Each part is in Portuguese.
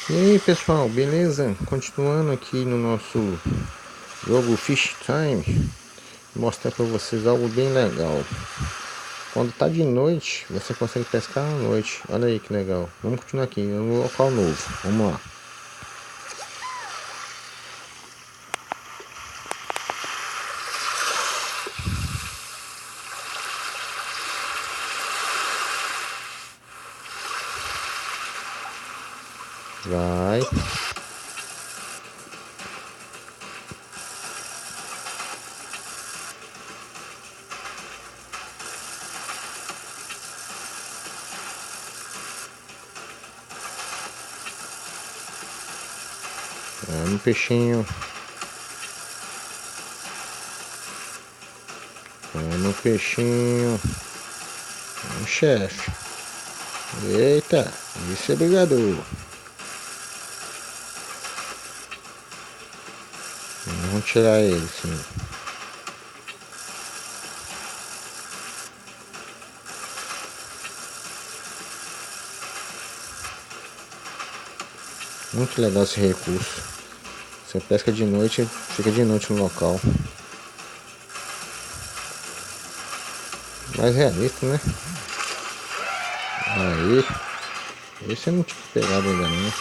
E aí pessoal, beleza? Continuando aqui no nosso jogo Fish Time, vou mostrar para vocês algo bem legal. Quando tá de noite, você consegue pescar à noite. Olha aí que legal. Vamos continuar aqui, no local novo. Vamos lá. Vai. Vamos, peixinho. Vamos, peixinho. Vamos, chefe. Eita, isso é brigador. Vamos tirar ele, sim. Muito legal esse recurso. Você pesca de noite, fica de noite no local. Mais realista, né? Aí. Esse eu não tinha pegado ainda não.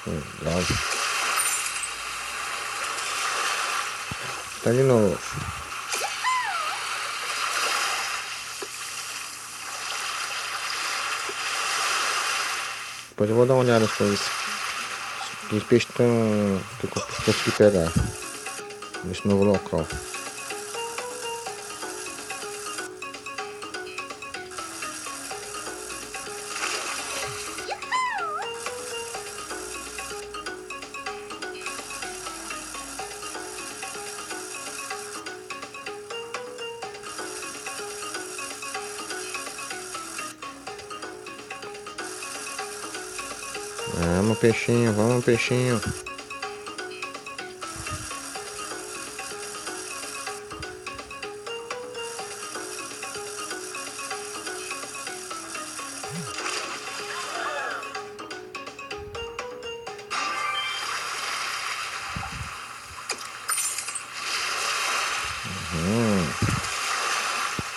Legal. Tá de novo. Depois eu vou dar uma olhada nas coisas. Os peixes estão. Que eu consegui pegar nesse novo local. Vamos, peixinho, vamos, peixinho.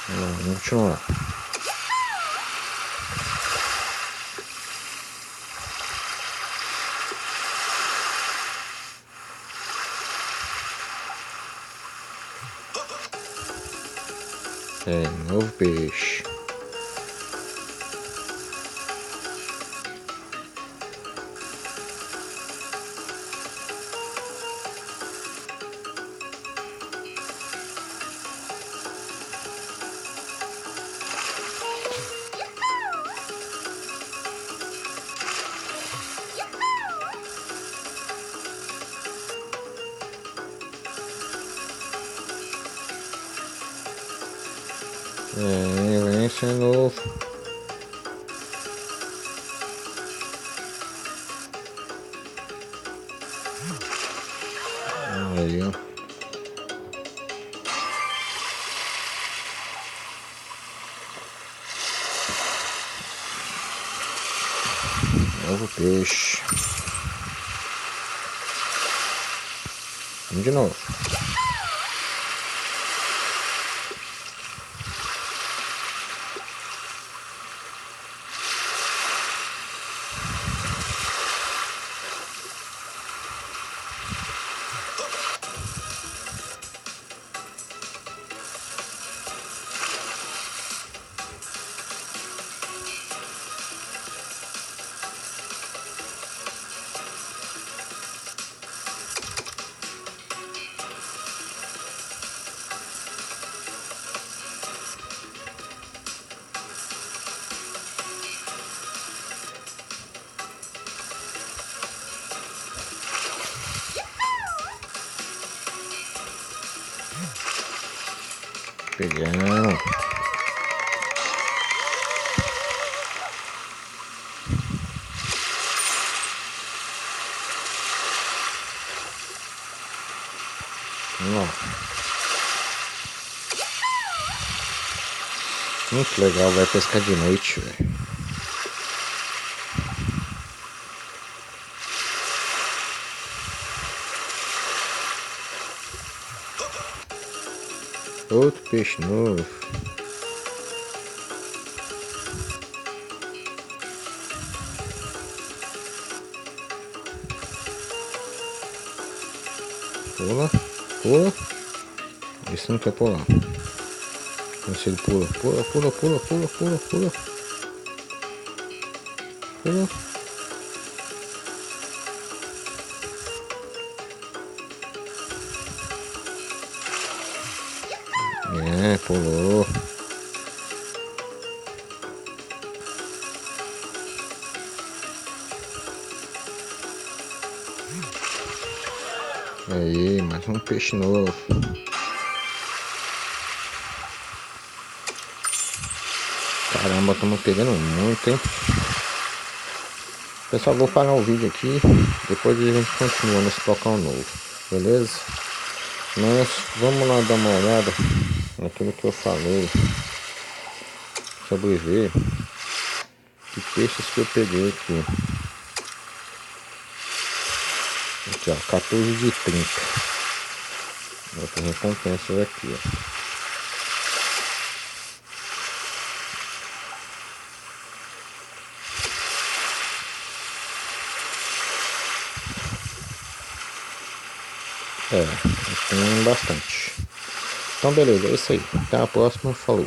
Vamos continuar. Novo peixe. Vem esse novo. Aí, ó. Novo peixe. Vamos de novo. Pegamos. Vamos lá. Muito legal, vai pescar de noite, velho. Outro peixe novo. Pula, pula. Esse não quer pular. Não sei, ele pula, pula, pula, pula, pula, pula, pula. Pula. É, pulou. Aí, mais um peixe novo. Caramba, estamos pegando muito, hein? Pessoal, vou parar o vídeo aqui. Depois a gente continua nesse local novo. Beleza? Mas vamos lá dar uma olhada naquilo que eu falei sobre ver que peixes que eu peguei aqui. Aqui, ó, 14 de 30. Outras recompensas aqui, ó. Tem bastante. Então beleza, é isso aí. Até a próxima, falou.